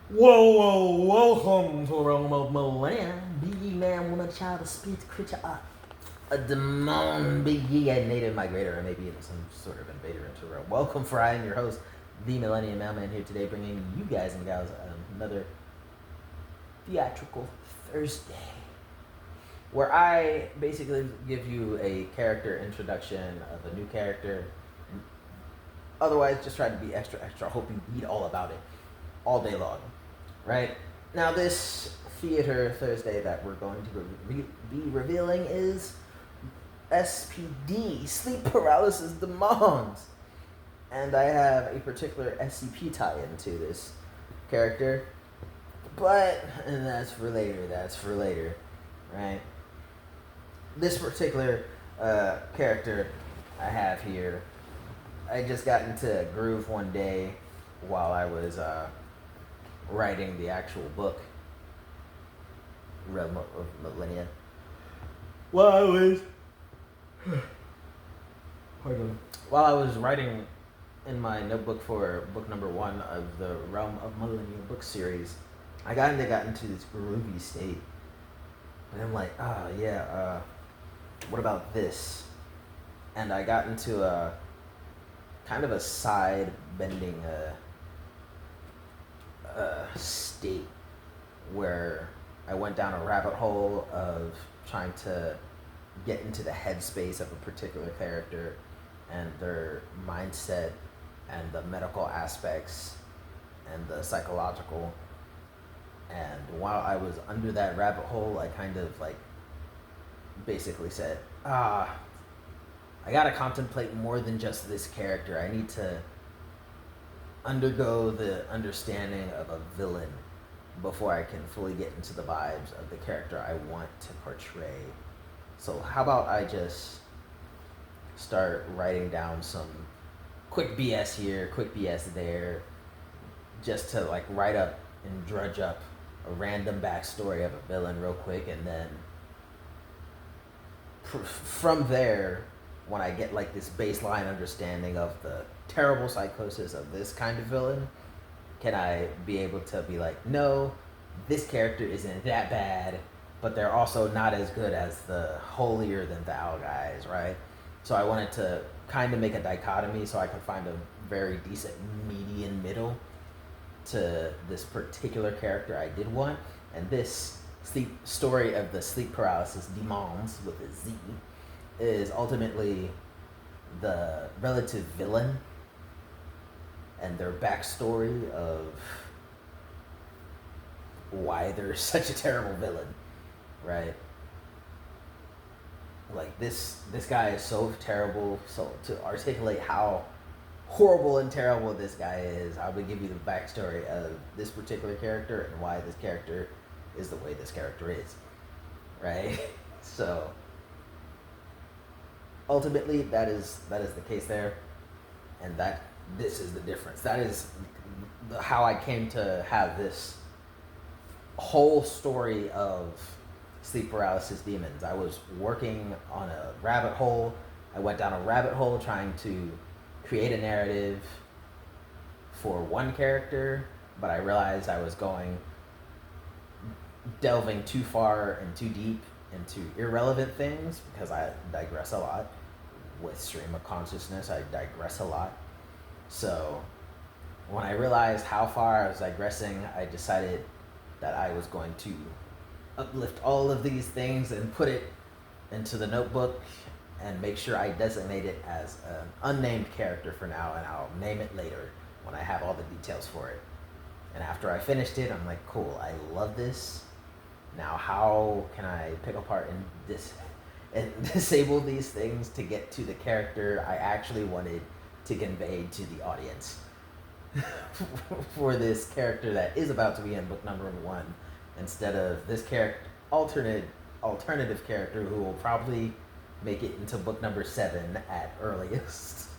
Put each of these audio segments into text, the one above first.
Welcome to Realm of Millenia. Be ye man, woman, child, a spirit, creature, a demon, be ye a native migrator, or maybe in some sort of invader into realm. Welcome, for I am your host, the MILLENIANmailmen, here today bringing you guys and gals another theatrical Thursday, where I basically give you a character introduction of a new character, and otherwise just try to be extra, hope you read all about it all day long. Right? Now, this Theater Thursday that we're going to be revealing is SPD, Sleep Paralysis Demands. And I have a particular SCP tie-in to this character. And that's for later, right? This particular character I have here, I just got into a groove one day while I was writing the actual book, Realm of Millenia. While I was writing in my notebook for book number 1 of the Realm of Millenia book series, I got into this groovy state, and I'm like, what about this? And I got into a kind of a side bending state where I went down a rabbit hole of trying to get into the headspace of a particular character and their mindset and the medical aspects and the psychological. And while I was under that rabbit hole, I kind of basically said, I gotta contemplate more than just this character. I need to undergo the understanding of a villain before I can fully get into the vibes of the character I want to portray. So how about I just start writing down some quick BS here, quick BS there, just to write up and drudge up a random backstory of a villain real quick, and then from there, when I get this baseline understanding of the terrible psychosis of this kind of villain, can I be able to be no, this character isn't that bad, but they're also not as good as the holier than thou guys, right? So I wanted to kind of make a dichotomy so I could find a very decent median middle to this particular character I did want. And this story of the sleep paralysis demons with a Z is ultimately the relative villain and their backstory of why they're such a terrible villain, right? This guy is so terrible. So to articulate how horrible and terrible this guy is, I would give you the backstory of this particular character and why this character is the way this character is, right? So ultimately, that is the case there, and this is the difference. That is how I came to have this whole story of sleep paralysis demons. I was working on a rabbit hole. I went down a rabbit hole trying to create a narrative for one character, but I realized I was delving too far and too deep into irrelevant things, because I digress a lot. With stream of consciousness, I digress a lot. So when I realized how far I was digressing, I decided that I was going to uplift all of these things and put it into the notebook and make sure I designate it as an unnamed character for now, and I'll name it later when I have all the details for it. And after I finished it, I'm like, cool, I love this. Now how can I pick apart and disable these things to get to the character I actually wanted to convey to the audience for this character that is about to be in book number 1, instead of this alternative character who will probably make it into book number 7 at earliest.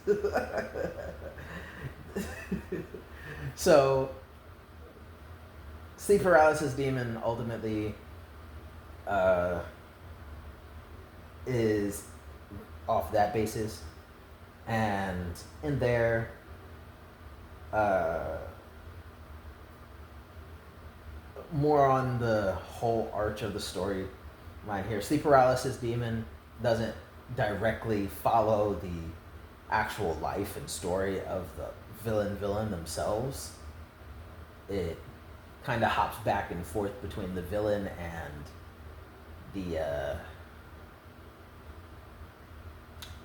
So sleep paralysis demon ultimately is off that basis, and in there more on the whole arch of the story line here. Sleep paralysis demon doesn't directly follow the actual life and story of the villain themselves. It kind of hops back and forth between the villain and the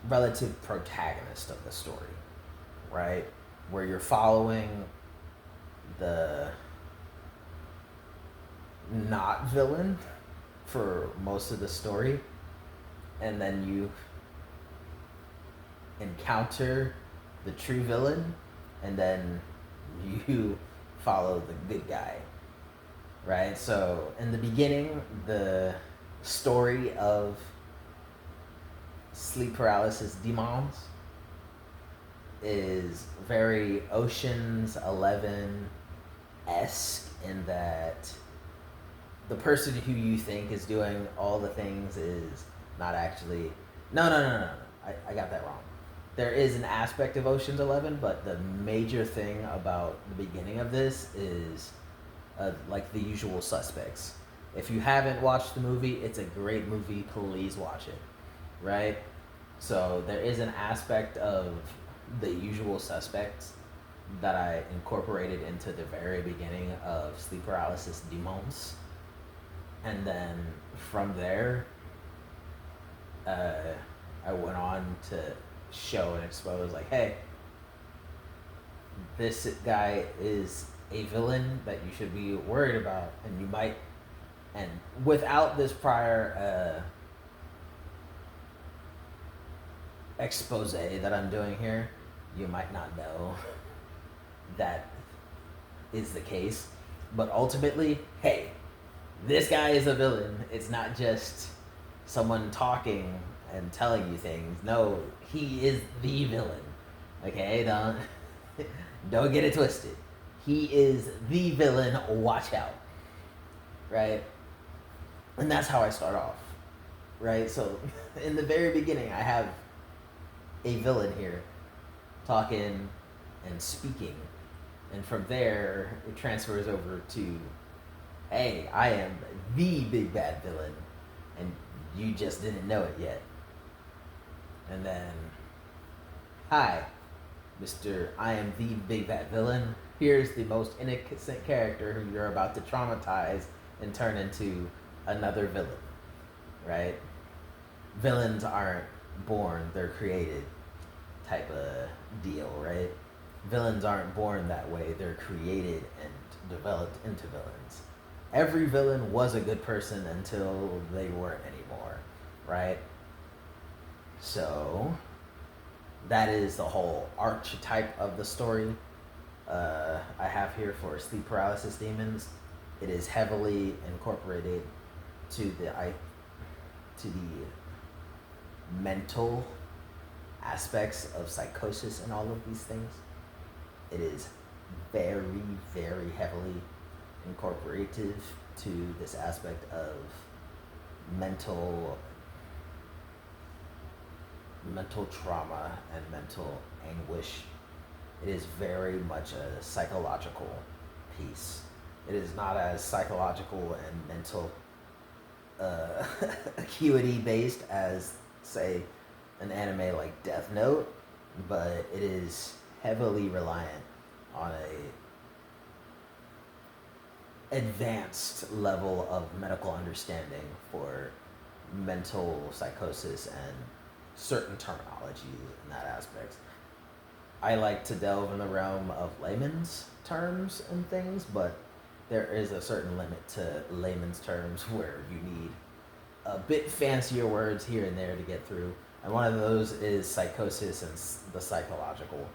relative protagonist of the story, right? Where you're following the not villain for most of the story, and then you encounter the true villain, and then you follow the good guy, right? So in the beginning, the story of sleep paralysis demons is very Ocean's 11-esque in that the person who you think is doing all the things is not actually. No. I got that wrong. There is an aspect of Ocean's 11, but the major thing about the beginning of this is like The Usual Suspects. If you haven't watched the movie, it's a great movie. Please watch it, right? So there is an aspect of The Usual Suspects that I incorporated into the very beginning of Sleep Paralysis Demons. And then from there, I went on to show and expose, like, hey, this guy is a villain that you should be worried about, and you might, and without this prior expose that I'm doing here, you might not know that is the case. But ultimately, hey, this guy is a villain. It's not just someone talking and telling you things. No, he is the villain. Okay, don't get it twisted. He is the villain. Watch out, right? And that's how I start off, right? So in the very beginning, I have a villain here talking and speaking, and from there it transfers over to, hey, I am the big bad villain, and you just didn't know it yet. And then, hi, Mr. I am the big bad villain. Here's the most innocent character who you're about to traumatize and turn into another villain, right? Villains aren't born, they're created type of deal, right? Villains aren't born that way, they're created and developed into villains. Every villain was a good person until they weren't anymore, right? So that is the whole archetype of the story I have here for Sleep Paralysis Demons. It is heavily incorporated to the mental aspects of psychosis and all of these things. It is very, very heavily incorporative to this aspect of mental trauma and mental anguish. It is very much a psychological piece. It is not as psychological and mental acuity based as, say, an anime like Death Note, but it is heavily reliant on a advanced level of medical understanding for mental psychosis and certain terminology in that aspect. I like to delve in the realm of layman's terms and things, but there is a certain limit to layman's terms where you need a bit fancier words here and there to get through. And one of those is psychosis and the psychological.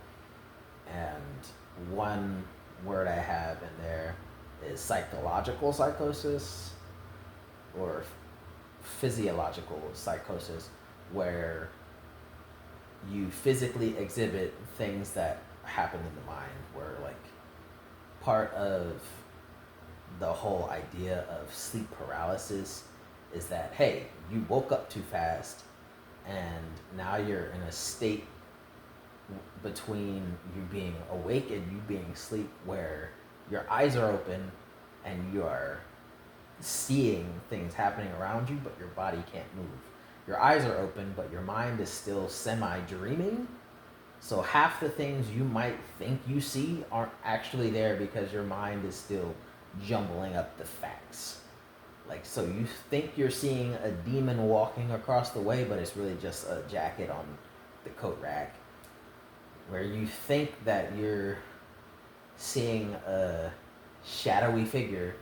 And one word I have in there is psychological psychosis or physiological psychosis, where you physically exhibit things that happen in the mind, where, like, part of the whole idea of sleep paralysis is that, hey, you woke up too fast and now you're in a state between you being awake and you being asleep where your eyes are open and you are seeing things happening around you, but your body can't move. Your eyes are open, but your mind is still semi-dreaming. So half the things you might think you see aren't actually there because your mind is still jumbling up the facts. Like, so you think you're seeing a demon walking across the way, but it's really just a jacket on the coat rack. Where you think that you're seeing a shadowy figure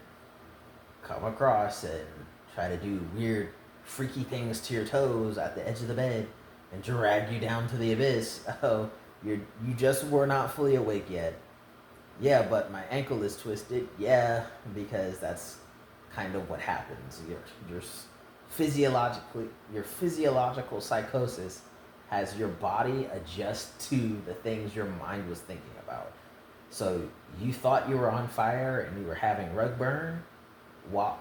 come across and try to do weird, freaky things to your toes at the edge of the bed and drag you down to the abyss. Oh, you just were not fully awake yet. Yeah, but my ankle is twisted. Yeah, because that's kind of what happens. Your physiological psychosis has your body adjust to the things your mind was thinking about. So you thought you were on fire and you were having rug burn, while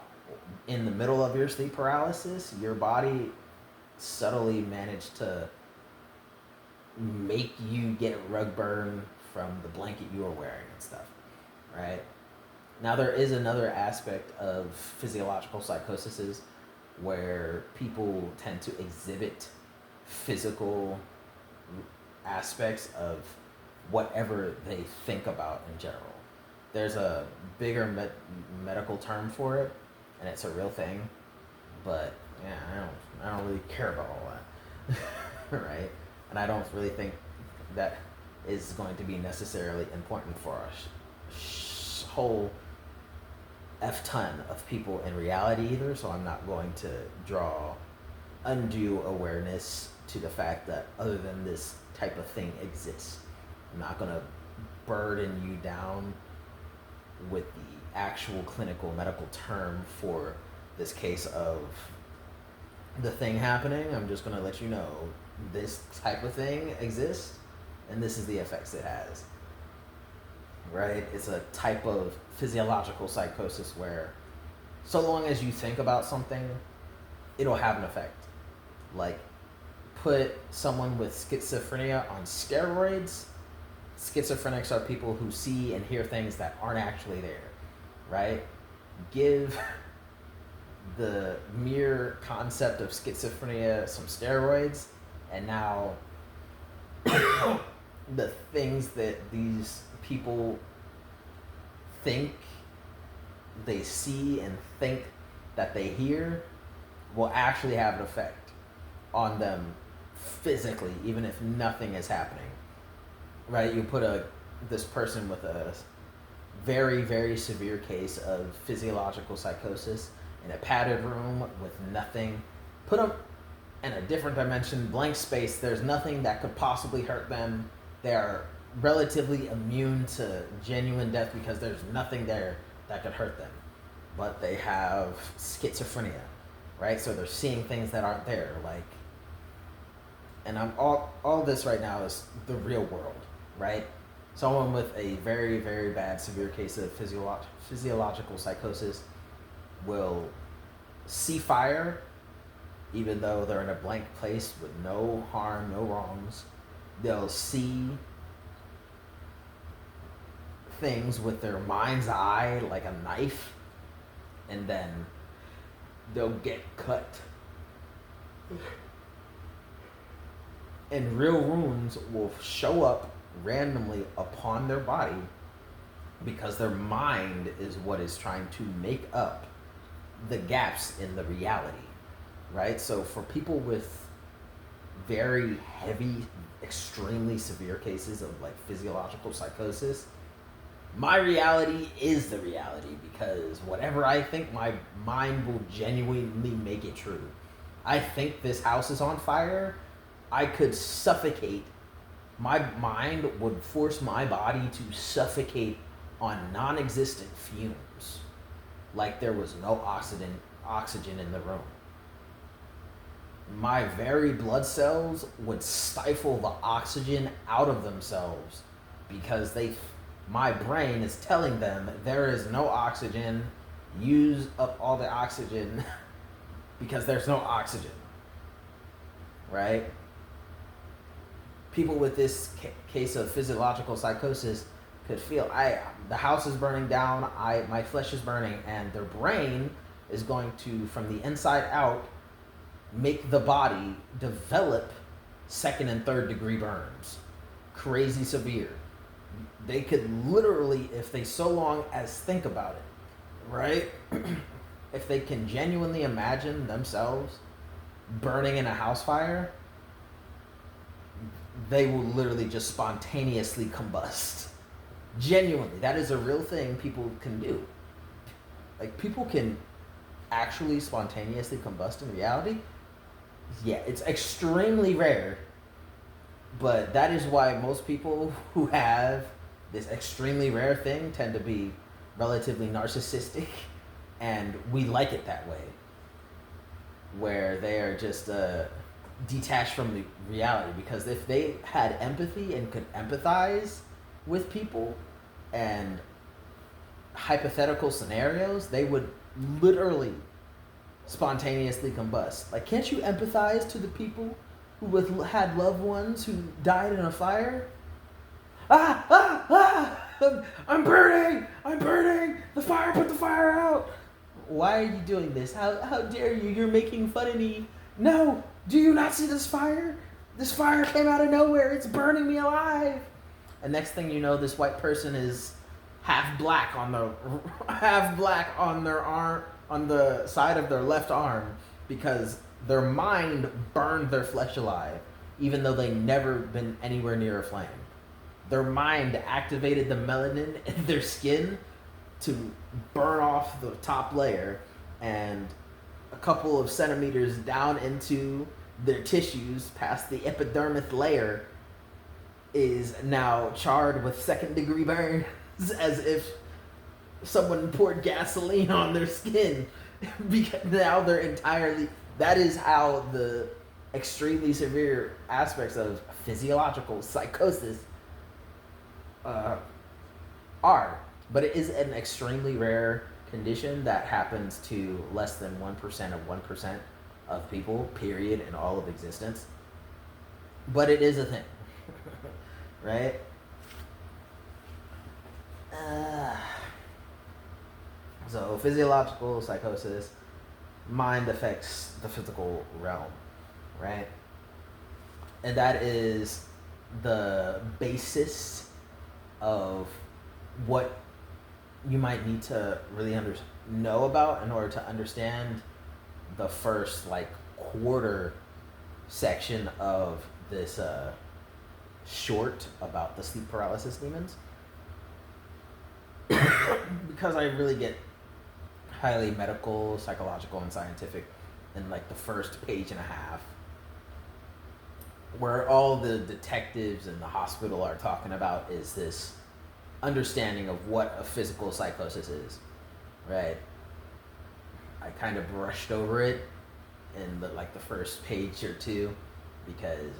in the middle of your sleep paralysis, your body subtly managed to make you get rug burn from the blanket you were wearing and stuff, right? Now, there is another aspect of physiological psychoses where people tend to exhibit physical aspects of whatever they think about in general. There's a bigger medical term for it, and it's a real thing, but yeah, I don't really care about all that, right? And I don't really think that is going to be necessarily important for a whole F-ton of people in reality either, so I'm not going to draw undue awareness to the fact that other than this type of thing exists. I'm not going to burden you down with the actual clinical medical term for this case of the thing happening. I'm just going to let you know this type of thing exists and this is the effects it has. Right? It's a type of physiological psychosis where so long as you think about something, it'll have an effect. Like, put someone with schizophrenia on steroids. Schizophrenics are people who see and hear things that aren't actually there, right? Give the mere concept of schizophrenia some steroids, and now the things that these people think they see and think that they hear will actually have an effect on them physically, even if nothing is happening. Right? You put this person with a very, very severe case of physiological psychosis in a padded room with nothing. Put them in a different dimension, blank space. There's nothing that could possibly hurt them. They are relatively immune to genuine death because there's nothing there that could hurt them. But they have schizophrenia, right? So they're seeing things that aren't there. Like, and I'm all this right now is the real world, right? Someone with a very, very bad, severe case of physiological psychosis will see fire, even though they're in a blank place with no harm, no wrongs. They'll see things with their mind's eye, like a knife, and then they'll get cut. And real wounds will show up randomly upon their body because their mind is what is trying to make up the gaps in the reality, right? So for people with very heavy, extremely severe cases of like physiological psychosis, my reality is the reality because whatever I think, my mind will genuinely make it true. I think this house is on fire. I could suffocate. My mind would force my body to suffocate on non-existent fumes, like there was no oxygen in the room. My very blood cells would stifle the oxygen out of themselves because my brain is telling them there is no oxygen, use up all the oxygen because there's no oxygen, right? People with this case of physiological psychosis could feel, the house is burning down, my flesh is burning, and their brain is going to, from the inside out, make the body develop second and third degree burns. Crazy severe. They could literally, if they so long as think about it, right? If they can genuinely imagine themselves burning in a house fire, they will literally just spontaneously combust. Genuinely, that is a real thing people can do. Like, people can actually spontaneously combust in reality. Yeah, it's extremely rare, but that is why most people who have this extremely rare thing tend to be relatively narcissistic, and we like it that way, where they are just detached from the reality. Because if they had empathy and could empathize with people and hypothetical scenarios, they would literally spontaneously combust. Like, can't you empathize to the people who had loved ones who died in a fire? I'm burning! I'm burning! The fire, put the fire out! Why are you doing this? How dare you? You're making fun of me. No! Do you not see this fire? This fire came out of nowhere. It's burning me alive. And next thing you know, this white person is half black on their arm, on the side of their left arm, because their mind burned their flesh alive, even though they never been anywhere near a flame. Their mind activated the melanin in their skin to burn off the top layer, and a couple of centimeters down into their tissues, past the epidermis layer, is now charred with second degree burns, as if someone poured gasoline on their skin. Because now they're entirely, that is how the extremely severe aspects of physiological psychosis are. But it is an extremely rare condition that happens to less than 1% of 1% of people, period, in all of existence. But it is a thing. Right? So physiological psychosis, mind affects the physical realm, right? And that is the basis of what you might need to really know about in order to understand the first quarter section of this short about the sleep paralysis demons. Because I really get highly medical, psychological, and scientific in the first page and a half, where all the detectives in the hospital are talking about is this understanding of what a physical psychosis is, right? I kind of brushed over it in the first page or two, because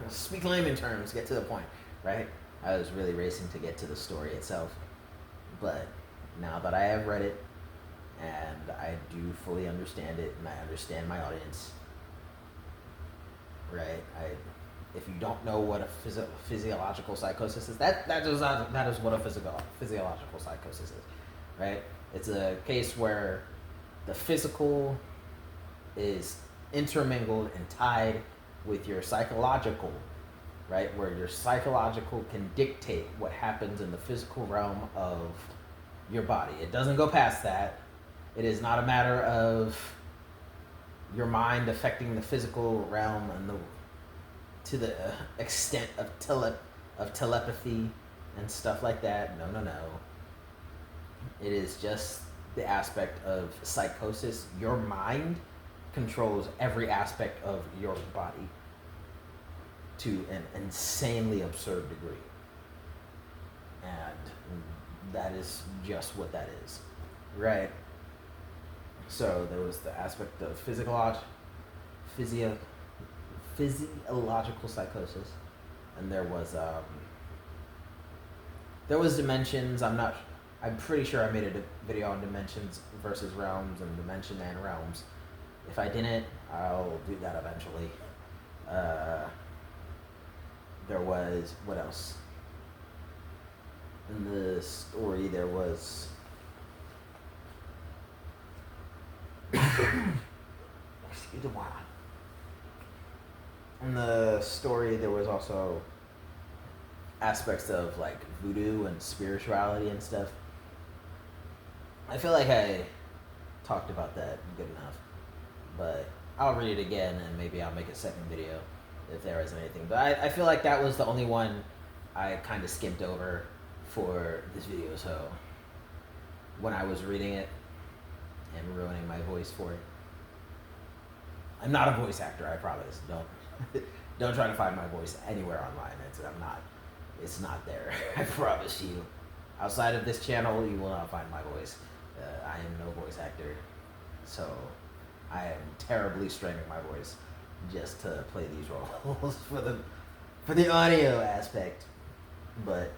speak layman terms, get to the point, right? I was really racing to get to the story itself, but now that I have read it and I do fully understand it, and I understand my audience, right? If you don't know what a physiological psychosis is, that is what a physiological psychosis is, right? It's a case where the physical is intermingled and tied with your psychological, right? Where your psychological can dictate what happens in the physical realm of your body. It doesn't go past that. It is not a matter of your mind affecting the physical realm and to the extent of telepathy and stuff like that. No. It is just the aspect of psychosis. Your mind controls every aspect of your body to an insanely absurd degree. And that is just what that is, right? So there was the aspect of physiological psychosis, and there was dimensions. I'm pretty sure I made a video on dimensions versus realms, and dimension and realms. If I didn't, I'll do that eventually. There was, what else? in the story there was excuse me. In the story there was also aspects of like voodoo and spirituality and stuff. I feel like I talked about that good enough, but I'll read it again and maybe I'll make a second video if there isn't anything. But I feel like that was the only one I kind of skipped over for this video, so when I was reading it and ruining my voice for it. I'm not a voice actor, I promise. Don't try to find my voice anywhere online. It's not there. I promise you. Outside of this channel, you will not find my voice. I am no voice actor, so I am terribly straining my voice just to play these roles for the audio aspect. But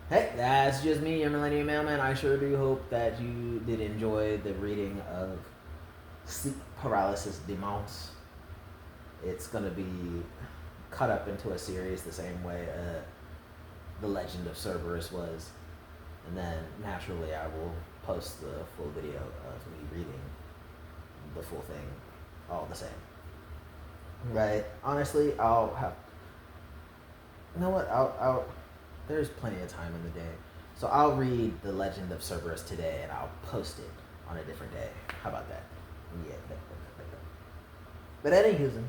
hey, that's just me, your Millennium Mailman. I sure do hope that you did enjoy the reading of Sleep Paralysis Demons. It's gonna be cut up into a series the same way The Legend of Cerberus was. And then naturally I will post the full video of me reading the full thing all the same. Right? Honestly, I'll have... You know what? I'll there's plenty of time in the day. So I'll read The Legend of Cerberus today and I'll post it on a different day. How about that? Yeah. But anywho,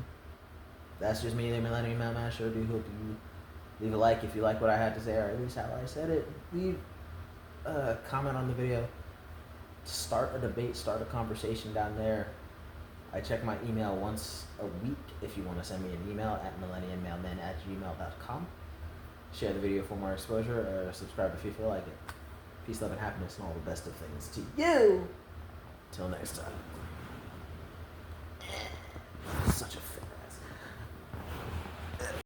that's just me, the Millennium Mailman. I sure do hope you leave a like if you like what I had to say, or at least how I said it. Leave a comment on the video. Start a debate, start a conversation down there. I check my email once a week if you want to send me an email at millennianmailmen@gmail.com. Share the video for more exposure, or subscribe if you feel like it. Peace, love, and happiness, and all the best of things to you. Till next time.